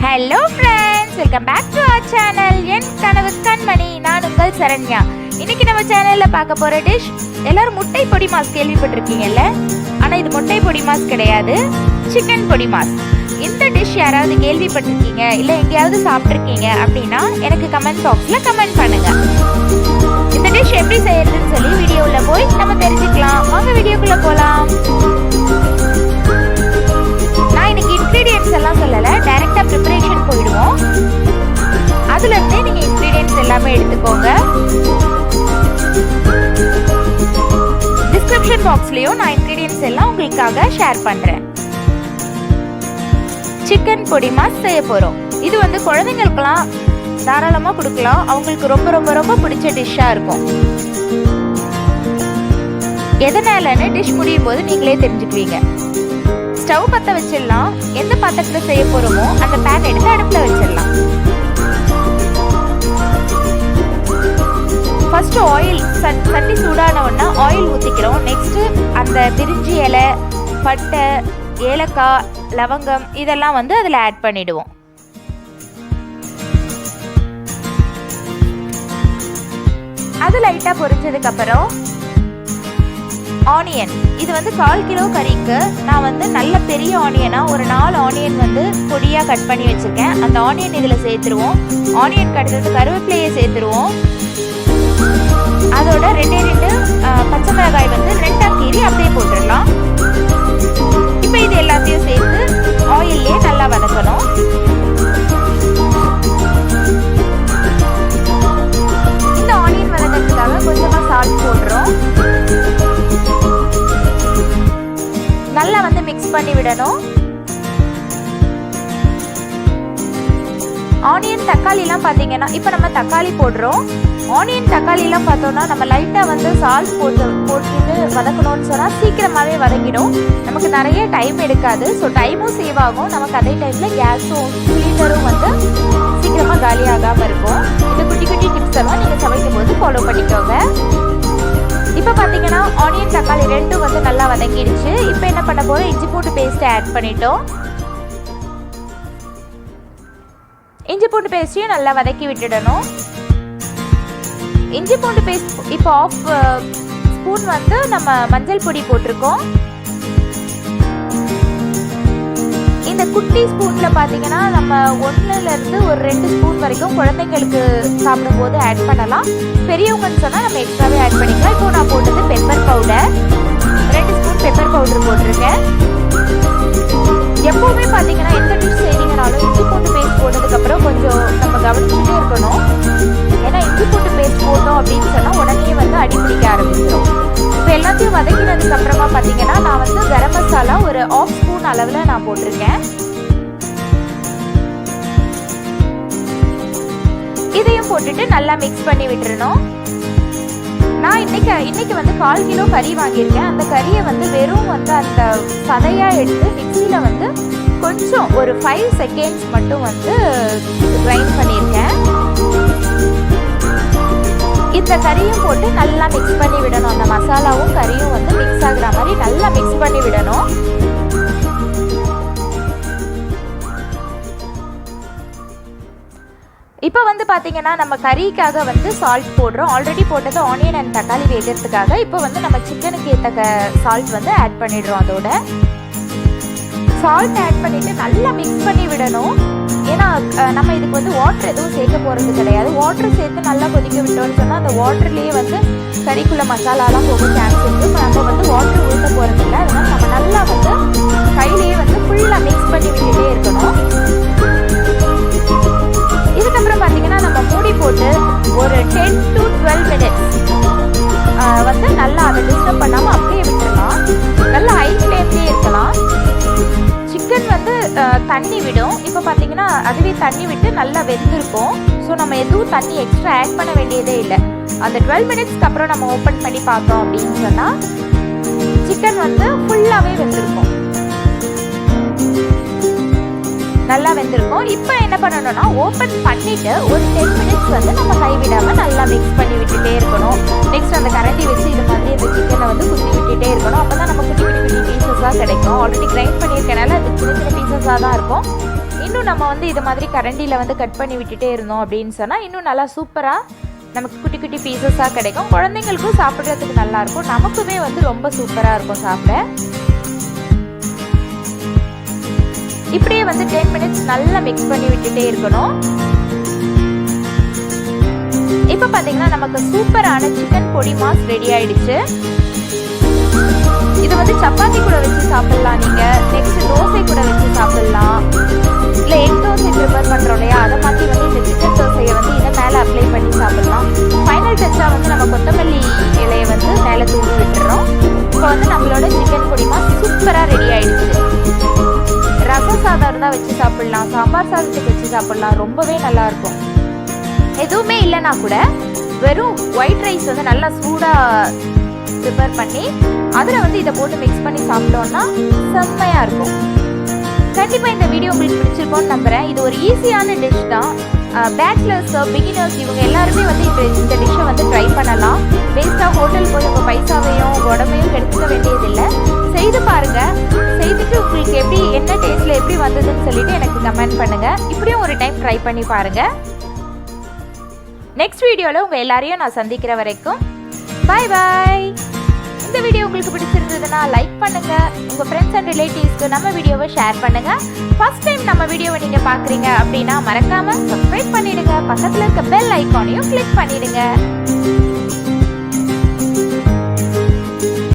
Hello friends, welcome back to our channel. என் கனவு கண்மணி, நான் உங்கள் சரண்யா. இன்னைக்கு நம்ம சேனலில் பார்க்க போகிற டிஷ், எல்லாரும் முட்டை பொடி மாஸ் கேள்விப்பட்டிருக்கீங்கல்ல? ஆனால் இது முட்டை பொடி மாஸ் கிடையாது, சிக்கன் பொடி மாஸ். இந்த டிஷ் யாராவது கேள்விப்பட்டிருக்கீங்க இல்லை எங்கேயாவது சாப்பிட்ருக்கீங்க அப்படின்னா எனக்கு கமெண்ட் பாக்ஸில் கமெண்ட் பண்ணுங்கள். இந்த டிஷ் எப்படி செய்யறதுன்னு சொல்லி வீடியோவில் போய் நம்ம தெரிஞ்சுக்கலாம். வாங்க வீடியோக்குள்ளே போகலாம். நான் இன்னைக்கு இன்க்ரீடியன்ட்ஸ் எல்லாம் சொல்லலை, டைரெக்டாக ப்ரிப்பரேஷன் போயிடுவோம். அதுலேருந்தே நீங்கள் இன்க்ரீடியன்ட்ஸ் எல்லாமே எடுத்துக்கோங்க. டிஸ்கிரிப்ஷன் பாக்ஸ்லேயும் நான் இன்க்ரீடியன்ட்ஸ் எல்லாம் உங்களுக்காக ஷேர் பண்ணுறேன். சிக்கன் பொடி மாஸ் செய்ய போகிறோம். இது வந்து குழந்தைங்களுக்கெல்லாம் தாராளமாக கொடுக்கலாம். அவங்களுக்கு ரொம்ப ரொம்ப ரொம்ப பிடிச்ச டிஷ்ஷாக இருக்கும். எதனாலன்னு டிஷ் முடியும் போது நீங்களே தெரிஞ்சுக்குவீங்க. ஸ்டவ் பற்ற வச்சிடலாம். எந்த பாத்திரத்தில் செய்ய போகிறோமோ அந்த பேன் எடுத்து அடுப்பில் வச்சிடலாம். ஃபர்ஸ்ட் ஆயில் சட்டி சூடான உடனே ஆயில் ஊற்றிக்கிறோம். நெக்ஸ்ட்டு அந்த பிரிஞ்சி இலை, பட்டை, ஏலக்காய், லவங்கம் இதெல்லாம் வந்து அதில் ஆட் பண்ணிடுவோம். அது லைட்டாக பொரிச்சதுக்கப்புறம் ஆனியன், இது வந்து 1/4 கிலோ கறிக்கு நான் வந்து நல்ல பெரிய ஆனியனாக ஒரு 4 ஆனியன் வந்து பொடியாக கட் பண்ணி வச்சுருக்கேன். அந்த ஆனியன் இதில் சேர்த்துருவோம். ஆனியன் கட்டுறது கருவேப்பிலையை சேர்த்துருவோம். அதோட 2 பச்சை மிளகாய் வந்து 2ஆக கீறி அப்படியே போட்டுடலாம். இப்போ இது எல்லாத்தையும் சேர்த்து ஆயிலே நல்லா வதக்கணும். இந்த ஆனியன் வதக்கிறதுக்காக கொஞ்சமாக சால்ட் போடுறோம். நல்லா வந்து மிக்ஸ் பண்ணி விடணும். ஆனியன் தக்காளிலாம் பார்த்தீங்கன்னா இப்போ நம்ம தக்காளி போடுறோம். ஆனியன் தக்காளிலாம் பார்த்தோன்னா நம்ம லைட்டாக வந்து சால்ட் போட்டுட்டு வதக்கணும்னு சொன்னால் சீக்கிரமாகவே வதங்கிடும். நமக்கு நிறைய டைம் எடுக்காது. ஸோ டைமும் சேவ் ஆகும். நமக்கு அதே டைமில் கேஸும் சிலிண்டரும் வந்து சீக்கிரமாக காலியாகாமல் இருக்கும். இந்த குட்டி குட்டி டிப்ஸ் எல்லாம் நீங்கள் சமைக்கும் போது ஃபாலோ பண்ணிக்கோங்க. இப்போ பார்த்தீங்கன்னா ஆனியன் தக்காளி 2 வந்து நல்லா வதங்கிடுச்சு. இப்போ என்ன பண்ண போகிறோம், இஞ்சி பூண்டு பேஸ்ட்டை ஆட் பண்ணிட்டோம். இஞ்சி பூண்டு பேஸ்ட்டையும் நல்லா வதக்கி விட்டுடணும். இஞ்சி பூண்டு பேஸ்ட் இப்போ 1/2 ஸ்பூன் வந்து நம்ம மஞ்சள் பொடி போட்டிருக்கோம். இந்த குட்டி ஸ்பூனில் பார்த்தீங்கன்னா நம்ம 1லேருந்து ஒரு 2 ஸ்பூன் வரைக்கும் குழந்தைங்களுக்கு சாப்பிடும்போது ஆட் பண்ணலாம். பெரியவங்கன்னு சொன்னால் நம்ம எக்ஸ்ட்ராவே ஆட் பண்ணிக்கலாம். இப்போ நான் போட்டது pepper powder, 2 spoon pepper powder போட்டிருக்கேன். எப்போவுமே பார்த்தீங்கன்னா எந்த டிஷ் செய்றீங்கனாலும் இஞ்சி பூண்டு பேஸ்ட் போட்டதுக்கப்புறம் கொஞ்சம் நம்ம கவனிச்சுட்டே இருக்கணும். ஏன்னா இஞ்சி பூண்டு பேஸ்ட் போட்டோம் அப்படின்னு சொன்னால் உடனே வந்து அடி பிடிக்க ஆரம்பிச்சிடும். இப்போ எல்லாத்தையும் வதக்கினதுக்கு அப்புறமா பார்த்தீங்கன்னா நான் வந்து கரம் மசாலா ஒரு 1/2 ஸ்பூன் அளவில் நான் போட்டிருக்கேன். இதையும் போட்டுட்டு நல்லா மிக்ஸ் பண்ணி விட்டுறணும். நான் இன்னைக்கு வந்து 1/4 கிலோ கறி வாங்கியிருக்கேன். அந்த கறியை வந்து வெறும் வந்து அந்த சதையாக எடுத்து மிக்சியில் வந்து கொஞ்சம் ஒரு 5 செகண்ட்ஸ் மட்டும் வந்து கிரைண்ட் பண்ணியிருக்கேன். இந்த கறியும் போட்டு நல்லா மிக்ஸ் பண்ணி விடணும். அந்த மசாலாவும் கறியும் வந்து மிக்ஸ் ஆகுற மாதிரி நல்லா மிக்ஸ் பண்ணி விடணும். இப்போ வந்து பார்த்தீங்கன்னா நம்ம கறிக்காக வந்து சால்ட் போடுறோம். ஆல்ரெடி போட்டது ஆனியன் அண்ட் தக்காளி வேகிறதுக்காக. இப்போ வந்து நம்ம சிக்கனுக்கு ஏற்ற சால்ட் வந்து ஆட் பண்ணிடுறோம். அதோட சால்ட் ஆட் பண்ணிவிட்டு நல்லா மிக்ஸ் பண்ணி விடணும். ஏன்னா நம்ம இதுக்கு வந்து வாட்டர் எதுவும் சேர்க்க போகிறது கிடையாது. வாட்டர் சேர்த்து நல்லா கொதிக்க விட்டோம்னு சொன்னால் அந்த வாட்டர்லேயே வந்து கறிக்குள்ள மசாலாலாம் போக சான்ஸ் இருக்குது. நம்ம வந்து வாட்டர் ஊற்ற போகிறது இல்லை. அதனால் நம்ம நல்லா வந்து கையிலேயே வந்து ஃபுல்லாக மிக்ஸ் பண்ணி விட்டுட்டே இருக்கணும். இதுக்கப்புறம் பார்த்தீங்கன்னா நம்ம மூடி போட்டு ஒரு 10 to 12 மினிட்ஸ் வந்து நல்லா அதை டிஸ்டர்ப் பண்ணாமல் அப்படியே விட்டுடலாம். நல்லா ஹை ஃப்ளேம்லேயே இருக்கலாம். சிக்கன் வந்து தண்ணி விடும். இப்போ பார்த்தீங்கன்னா அதுவே தண்ணி விட்டு நல்லா வெந்திருக்கும். ஸோ நம்ம எதுவும் தண்ணி எக்ஸ்ட்ரா ஆட் பண்ண வேண்டியதே இல்லை. அந்த 12 மினிட்ஸ்க்கு அப்புறம் நம்ம ஓப்பன் பண்ணி பார்த்தோம் அப்படின்னு சொன்னால் சிக்கன் வந்து ஃபுல்லாகவே வெந்திருக்கும். நல்லா வெந்திருக்கும். இப்போ என்ன பண்ணணும்னா ஓப்பன் பண்ணிவிட்டு ஒரு 10 மினிட்ஸ் வந்து நம்ம கைவிடாமல் நல்லா மிக்ஸ் பண்ணி விட்டுட்டே இருக்கணும். நெக்ஸ்ட் அந்த கரண்டி வச்சு இது மாதிரி இந்த சிக்கனை வந்து குத்தி விட்டுட்டே இருக்கணும். அப்போ தான் நம்ம குட்டி குட்டி குட்டி பீசஸாக கிடைக்கும். ஆல்ரெடி கிரைண்ட் பண்ணியிருக்கனால அது சின்ன சின்ன பீசஸாக தான் இருக்கும். இன்னும் நம்ம வந்து இது மாதிரி கரண்டியில் வந்து கட் பண்ணி விட்டுட்டே இருந்தோம் அப்படின்னு சொன்னால் இன்னும் நல்லா சூப்பராக நமக்கு குட்டி குட்டி பீசஸாக கிடைக்கும். குழந்தைங்களுக்கும் சாப்பிட்றதுக்கு நல்லாயிருக்கும், நமக்குமே வந்து ரொம்ப சூப்பராக இருக்கும் சாப்பிட. இப்படியே வந்து 10 மினிட்ஸ் நல்லா மிக்ஸ் பண்ணி விட்டுட்டே இருக்கணும். இப்போ பார்த்தீங்கன்னா நமக்கு சூப்பரான சிக்கன் பொடி மாஸ் ரெடி ஆயிடுச்சு. இது வந்து சப்பாத்தி கூட வச்சு சாப்பிடலாம், நீங்கள் நெக்ஸ்ட் தோசை கூட வச்சு சாப்பிடலாம், இல்லை எக் தோசை ப்ரிப்பேர் பண்ணுறோம் இல்லையா, அதை மாதிரி வந்து இந்த சிக்கன் தோசையை வந்து இதை மேலே அப்ளை பண்ணி சாப்பிடலாம். ஃபைனல் டச்சாக வந்து நம்ம கொத்தமல்லி இலையை வந்து மேலே தூவி விட்டுறோம். இப்போ வந்து நம்மளோட சிக்கன் பொடி மாஸ் சூப்பராக ரெடி ஆயிடுச்சு. ரசம் சாதம் இருந்தால் வச்சு சாப்பிடலாம், சாம்பார் சாதத்துக்கு வச்சு சாப்பிடலாம், ரொம்பவே நல்லாயிருக்கும். எதுவுமே இல்லைன்னா கூட வெறும் ஒயிட் ரைஸ் வந்து நல்லா சூடாக ப்ரிப்பேர் பண்ணி அதில் வந்து இதை போட்டு மிக்ஸ் பண்ணி சாப்பிட்டோன்னா செம்மையாக இருக்கும். கண்டிப்பாக இந்த வீடியோ உங்களுக்கு பிடிச்சிருக்கோன்னு நம்புகிறேன். இது ஒரு ஈஸியான டிஷ் தான். பேச்சுலர்ஸ், பிகினர்ஸ் இவங்க எல்லாருமே வந்து இந்த டிஷ்ஷை வந்து ட்ரை பண்ணலாம். வேஸ்ட்டாக ஹோட்டல் போய் உங்கள் பைசாவையும் உடம்பையும் கெடுத்துக்க வேண்டியதில்லை. செய்து பாருங்கள். செய்துட்டு உங்களுக்கு எப்படி என்ன டேஸ்ட்டில் எப்படி வந்ததுன்னு சொல்லிட்டு எனக்கு கமெண்ட் பண்ணுங்கள். இப்படியும் ஒரு டைம் ட்ரை பண்ணி பாருங்கள். நெக்ஸ்ட் வீடியோவில் உங்கள் எல்லாரையும் நான் சந்திக்கிற வரைக்கும் பாய் பாய். இந்த வீடியோ உங்களுக்கு பிடிச்சிருந்ததுன்னா லைக் பண்ணுங்கள், உங்கள் ஃப்ரெண்ட்ஸ் அண்ட் ரிலேட்டிவ்ஸ்க்கு நம்ம வீடியோவை ஷேர் பண்ணுங்கள். ஃபர்ஸ்ட் டைம் நம்ம வீடியோவை நீங்கள் பார்க்குறீங்க அப்படின்னா மறக்காமல் சப்ஸ்கிரைப் பண்ணிவிடுங்க. பக்கத்தில் இருக்க பெல் ஐக்கானையும் கிளிக் பண்ணிவிடுங்க.